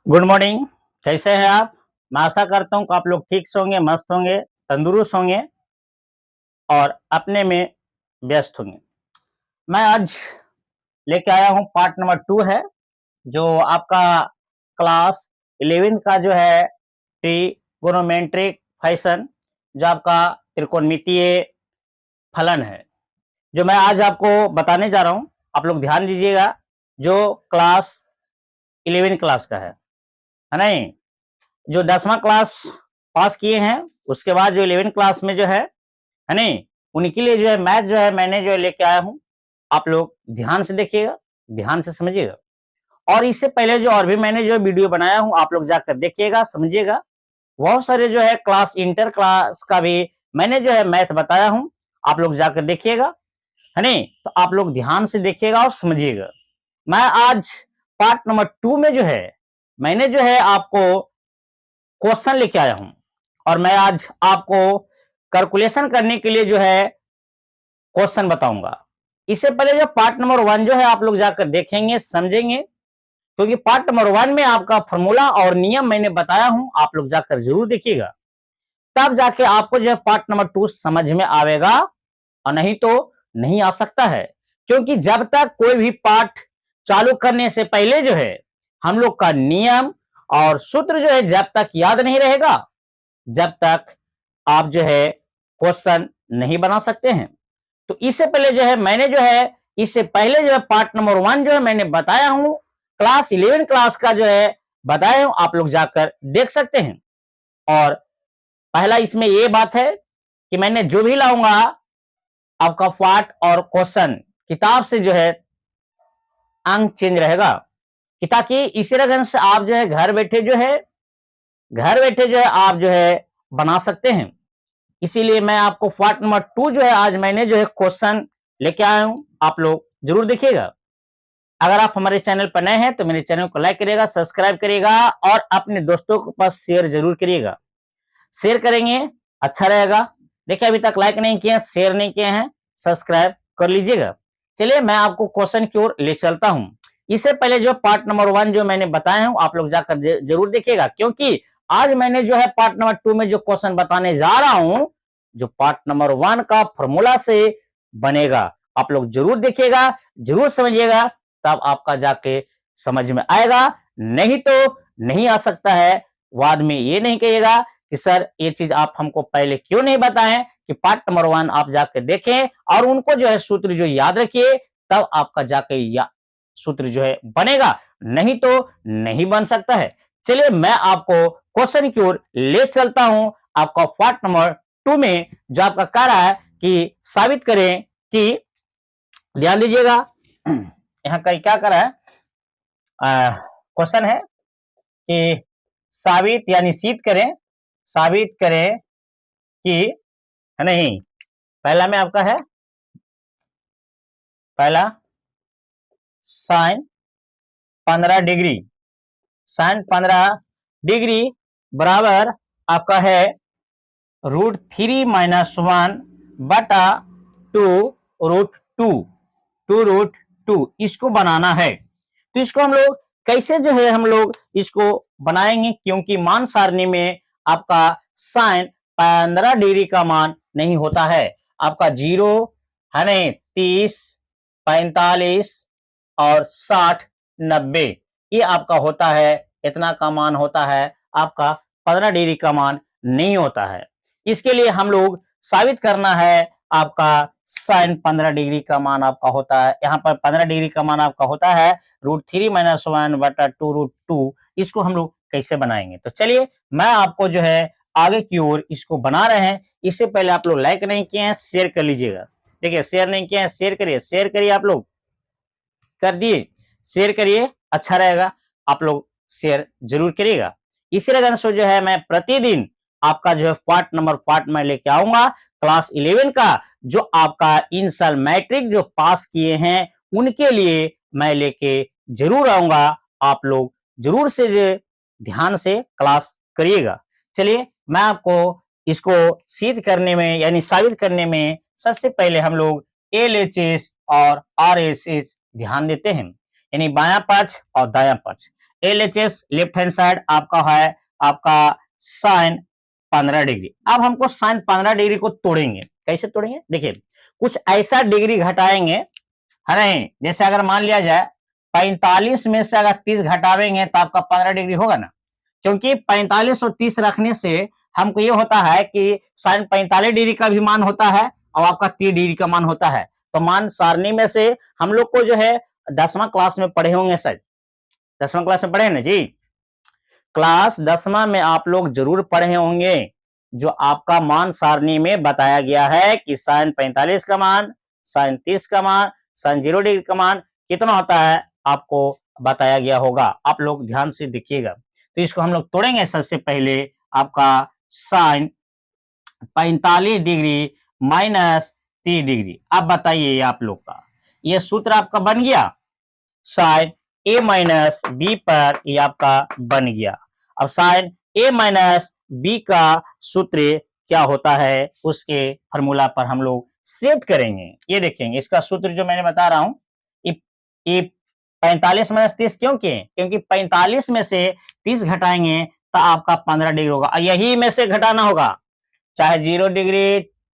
Good morning. कैसे हैं आप? मैं आशा करता हूँ कि आप लोग ठीक से होंगे, मस्त होंगे, तंदुरुस्त होंगे और अपने में व्यस्त होंगे। मैं आज लेके आया हूँ पार्ट नंबर 2 है, जो आपका क्लास 11 का जो है ट्रिगोनोमेट्रिक फंक्शन, जो आपका त्रिकोणमितीय फलन है, जो मैं आज आपको बताने जा रहा हूँ। आप लोग ध्यान दीजिएगा, जो क्लास 11 क्लास का है नहीं? जो 10वां क्लास पास किए हैं, उसके बाद जो 11 क्लास में जो है नहीं? उनके लिए जो है मैथ जो है मैंने जो है लेके आया हूँ। आप लोग ध्यान से देखिएगा, ध्यान से समझिएगा। और इससे पहले जो और भी मैंने जो वीडियो बनाया हूँ, आप लोग जाकर देखिएगा, समझिएगा। बहुत सारे जो है क्लास इंटर क्लास का भी मैंने जो है मैथ बताया हूँ, आप लोग जाकर देखिएगा, है नहीं? तो आप लोग ध्यान से देखिएगा और समझिएगा। मैं आज पार्ट नंबर 2 में जो है, मैंने जो है आपको क्वेश्चन लेके आया हूं और मैं आज आपको कैलकुलेशन करने के लिए जो है क्वेश्चन बताऊंगा। इससे पहले जो पार्ट नंबर 1 जो है आप लोग जाकर देखेंगे, समझेंगे, क्योंकि पार्ट नंबर 1 में आपका फॉर्मूला और नियम मैंने बताया हूं, आप लोग जाकर जरूर देखिएगा। तब जाके आपको जो है पार्ट नंबर 2 समझ में आवेगा, और नहीं तो नहीं आ सकता है। क्योंकि जब तक कोई भी पाठ चालू करने से पहले जो है हम लोग का नियम और सूत्र जो है जब तक याद नहीं रहेगा, जब तक आप जो है क्वेश्चन नहीं बना सकते हैं। तो इससे पहले जो है मैंने जो है इससे पहले जो है पार्ट नंबर 1 जो है मैंने बताया हूं, क्लास 11 क्लास का जो है बताया हूं, आप लोग जाकर देख सकते हैं। और पहला इसमें ये बात है कि मैंने जो भी लाऊंगा आपका पार्ट और क्वेश्चन किताब से जो है अंक चेंज रहेगा, कि ताकि इसी तरह से आप जो है घर बैठे जो है आप जो है बना सकते हैं। इसीलिए मैं आपको पार्ट नंबर 2 जो है आज मैंने जो है क्वेश्चन लेके आया हूं, आप लोग जरूर देखिएगा। अगर आप हमारे चैनल पर नए हैं तो मेरे चैनल को लाइक करिएगा, सब्सक्राइब करिएगा और अपने दोस्तों के पास शेयर जरूर करिएगा। शेयर करेंगे अच्छा रहेगा। देखिए, अभी तक लाइक नहीं किए हैं, शेयर नहीं किए हैं, सब्सक्राइब कर लीजिएगा। चलिए मैं आपको क्वेश्चन की ओर ले चलता हूं। इससे पहले जो पार्ट नंबर 1 जो मैंने बताया हूं, आप लोग जाकर जरूर देखिएगा, क्योंकि आज मैंने जो है पार्ट नंबर 2 में जो क्वेश्चन बताने जा रहा हूं, जो पार्ट नंबर 1 का फॉर्मूला से बनेगा। आप लोग जरूर देखिएगा, जरूर समझिएगा, तब आपका जाके समझ में आएगा। नहीं तो नहीं आ सकता है। बाद में ये नहीं कहिएगा कि सर ये चीज आप हमको पहले क्यों नहीं बताएं, कि पार्ट नंबर 1 आप जाके देखें और उनको जो है सूत्र जो याद रखिए, तब आपका जाके सूत्र जो है बनेगा। नहीं तो नहीं बन सकता है। चलिए मैं आपको क्वेश्चन की ओर ले चलता हूं। आपका पार्ट नंबर 2 में जो आपका कह रहा है कि साबित करें कि, ध्यान दीजिएगा, यहाँ कहीं क्या कर रहा है, क्वेश्चन है कि साबित यानी साबित करें कि, है नहीं? पहला में आपका है, पहला साइन 15 डिग्री, साइन 15 डिग्री बराबर आपका है √3 - 1 बटा 2 √2, 2 √2 इसको बनाना है। तो इसको हम लोग कैसे जो है हम लोग इसको बनाएंगे, क्योंकि मान सारणी में आपका साइन 15 डिग्री का मान नहीं होता है। आपका 0 है नहीं, 30, 45 और 60, 90 ये आपका होता है। इतना का मान होता है, आपका 15 डिग्री का मान नहीं होता है। इसके लिए हम लोग साबित करना है, आपका साइन 15 डिग्री का मान आपका होता है, यहाँ पर 15 डिग्री का मान आपका होता है √3 - 1 बटा 2 √2। इसको हम लोग कैसे बनाएंगे, तो चलिए मैं आपको जो है आगे की ओर इसको बना रहे हैं। इससे पहले आप लोग लाइक नहीं किए हैं, शेयर कर लीजिएगा। देखिए, शेयर नहीं किए हैं, शेयर करिए, आप लोग कर दिए, शेयर करिए, अच्छा रहेगा। आप लोग शेयर जरूर करिएगा। इसी तरह से जो है मैं प्रतिदिन आपका जो है पार्ट में लेके आऊंगा क्लास 11 का, जो आपका इन साल मैट्रिक जो पास किए हैं उनके लिए मैं लेके जरूर आऊंगा। आप लोग जरूर से ध्यान से क्लास करिएगा। चलिए मैं आपको इसको सिद्ध करने में यानी साबित करने में सबसे पहले हम लोग LHS और RHS ध्यान देते हैं, यानी बायां पक्ष और दायां पक्ष। LHS लेफ्ट हैंड साइड आपका है आपका साइन 15 डिग्री। अब हमको साइन 15 डिग्री को तोड़ेंगे। कैसे तोड़ेंगे? देखिए कुछ ऐसा डिग्री घटाएंगे, है नहीं? जैसे अगर मान लिया जाए 45 में से अगर 30 घटावेंगे तो आपका 15 डिग्री होगा ना, क्योंकि 45 और 30 रखने से हमको ये होता है कि साइन 45 डिग्री का भी मान होता है और आपका 30 डिग्री का मान होता है। तो मान सारणी में से हम लोग को जो है 10वां क्लास में पढ़े होंगे, शायद 10वां क्लास में पढ़े हैं ना जी। क्लास 10वां में आप लोग जरूर पढ़े होंगे, जो आपका मान सारणी में बताया गया है कि साइन 45 का मान, साइन 30 का मान, साइन 0 डिग्री का मान कितना होता है आपको बताया गया होगा। आप लोग ध्यान से देखिएगा। तो इसको हम लोग तोड़ेंगे। सबसे पहले आपका साइन 45 डिग्री माइनस 30 डिग्री। अब बताइए आप लोग का ये सूत्र आपका बन गया, साइन ए माइनस बी पर ये आपका बन गया। अब साइन ए माइनस बी का सूत्र क्या होता है उसके फॉर्मूला पर हम लोग सेट करेंगे। ये देखेंगे इसका सूत्र जो मैंने बता रहा हूं, ये 45 माइनस 30 क्यों किए? क्योंकि 45 में से 30 घटाएंगे तो आपका 15 डिग्री होगा। यही में से घटाना होगा, चाहे 0 डिग्री,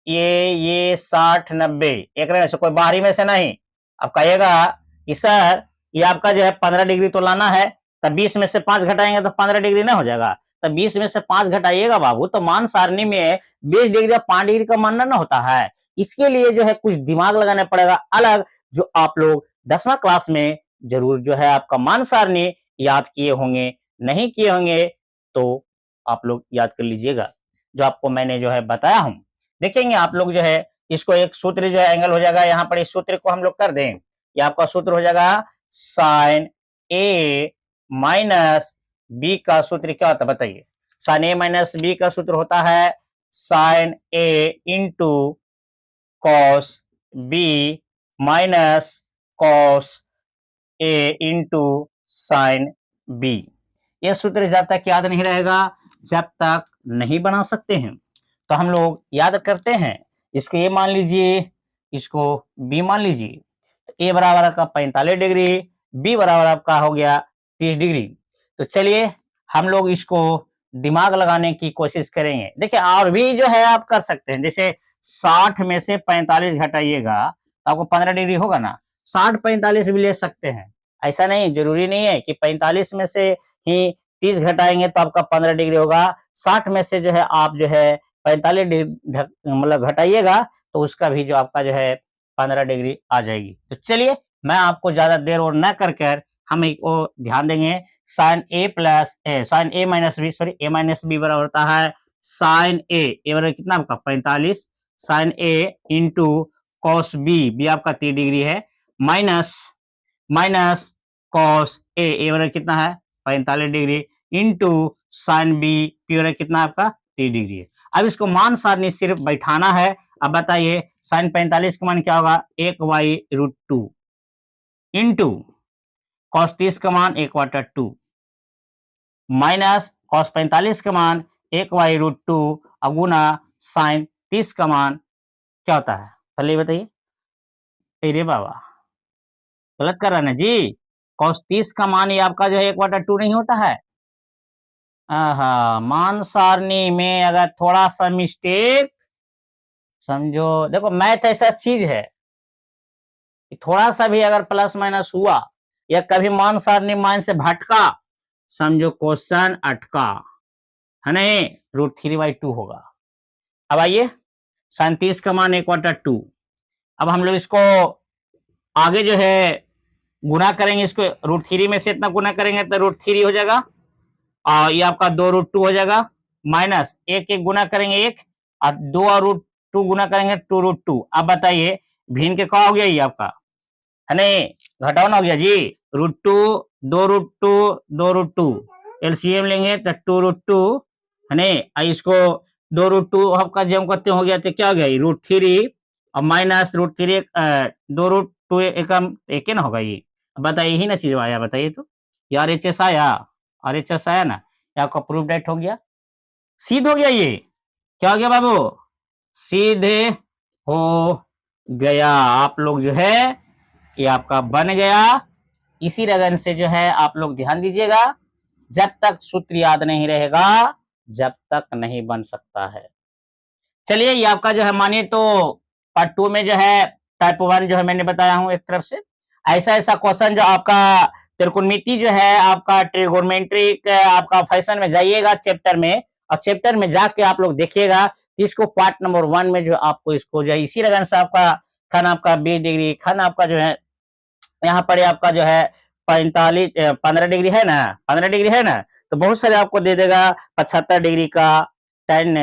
ये 60 90 एक में से, कोई बाहरी में से नहीं। अब कहिएगा कि सर ये आपका जो है 15 डिग्री तो लाना है, तब 20 में से 5 घटाएंगे तो 15 डिग्री ना हो जाएगा। तब 20 में से 5 घटाइएगा बाबू, तो मान सारणी में 20 डिग्री या 5 डिग्री का मानना ना होता है। इसके लिए जो है कुछ दिमाग लगाना पड़ेगा अलग, जो आप लोग 10वां क्लास में जरूर जो है आपका मान सारणी याद किए होंगे। नहीं किए होंगे तो आप लोग याद कर लीजिएगा, जो आपको मैंने जो है बताया हूं। देखेंगे आप लोग जो है इसको एक सूत्र जो है एंगल हो जाएगा, यहाँ पर इस सूत्र को हम लोग कर दें। ये आपका सूत्र हो जाएगा साइन ए माइनस बी का सूत्र क्या होता है बताइए? साइन ए माइनस बी का सूत्र होता है sine A into cos B minus cos A into sine B. यह सूत्र जब तक याद नहीं रहेगा, जब तक नहीं बना सकते हैं। तो हम लोग याद करते हैं, इसको ए मान लीजिए, इसको बी मान लीजिए। ए बराबर आपका 45 डिग्री, बी बराबर आपका हो गया 30 डिग्री। तो चलिए हम लोग इसको दिमाग लगाने की कोशिश करेंगे। देखिए और भी जो है आप कर सकते हैं, जैसे 60 में से 45 घटाइएगा तो आपको 15 डिग्री होगा ना। 60 45 भी ले सकते हैं, ऐसा नहीं जरूरी नहीं है कि 45 में से ही 30 घटाएंगे तो आपका 15 डिग्री होगा। 60 में से जो है आप जो है 45 डिग्री मतलब घटाइएगा तो उसका भी जो आपका जो है 15 डिग्री आ जाएगी। तो चलिए मैं आपको ज्यादा देर और न कर कर हम एक और ध्यान देंगे। साइन ए प्लस ए, साइन ए माइनस बी, सॉरी ए माइनस बी बराबर होता है साइन ए बराबर कितना आपका 45, sign A into cos B, B आपका 30 डिग्री है, माइनस माइनस कॉस ए बराबर कितना है 45 डिग्री, इंटू साइन बी बराबर कितना आपका 30 डिग्री है। अब इसको मान सारणी सिर्फ बैठाना है। अब बताइए साइन 45 का मान क्या होगा? 1/√2 इंटू कॉस 30 का मान 1/2 माइनस कॉस 45 का मान 1/√2 अगुना साइन 30 का मान क्या होता है? पहले बताइए। अरे बाबा गलत कर रहा है ना जी। कॉस 30 का मान ये आपका जो है 1/2 नहीं होता है। मान सारणी में अगर थोड़ा सा मिस्टेक, समझो देखो मैथ ऐसा चीज है कि थोड़ा सा भी अगर प्लस माइनस हुआ या कभी मान सारणी मान से भटका, समझो क्वेश्चन अटका, है नहीं, √3/2 होगा। अब आइए साइन 30 का मान 1/2। अब हम लोग इसको आगे जो है गुना करेंगे, इसको √3 में से इतना गुना करेंगे तो √3 हो जाएगा और ये आपका 2√2 हो जाएगा, माइनस एक एक गुना करेंगे एक और 2 और √2 गुना करेंगे 2√2। अब बताइए भिन्न के क्या हो गया ये आपका, है नहीं, घटाओ ना हो गया जी। √2 2√2 2√2 एलसीएम लेंगे तो 2√2, है नहीं, इसको 2√2 आपका जब करते हो गया तो क्या हो गया √3 और माइनस √3 2√2 एक ना होगा ये। बताइए यही ना चीज आया, बताइए तो यार एच आया, और एच आया ना, ये आपका प्रूफ डेट हो गया, सिद्ध हो गया। ये क्या हो गया बाबू? सीधे हो गया। आप लोग जो है ये आपका बन गया इसी लगन से जो है आप लोग ध्यान दीजिएगा, जब तक सूत्र याद नहीं रहेगा जब तक नहीं बन सकता है। चलिए ये आपका जो है मानिए तो पार्ट 2 में जो है टाइप 1 जो है मैंने बताया हूँ एक तरफ से। ऐसा-ऐसा क्वेश्चन जो आपका त्रिकोणमिति जो है आपका ट्रिगोनोमेट्रिक आपका फैशन में जाइएगा चैप्टर में और चैप्टर में जाके आप लोग देखिएगा इसको पार्ट नंबर 1 में जो आपको इसको जो है इसी लगन से आपका खन आपका 20 डिग्री, खन आपका जो है यहाँ पर आपका जो है 15 डिग्री है ना, 15 डिग्री है ना, तो बहुत सारे आपको दे देगा 75 डिग्री का, टेन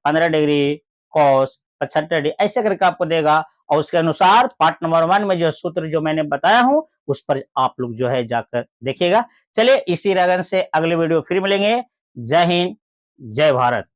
15 डिग्री, कॉस 75 डिग्री, ऐसे करके आपको देगा और उसके अनुसार पार्ट नंबर 1 में जो सूत्र जो मैंने बताया हूँ, उस पर आप लोग जो है जाकर देखिएगा। चलिए इसी लगन से अगले वीडियो फिर मिलेंगे। जय हिंद, जय भारत।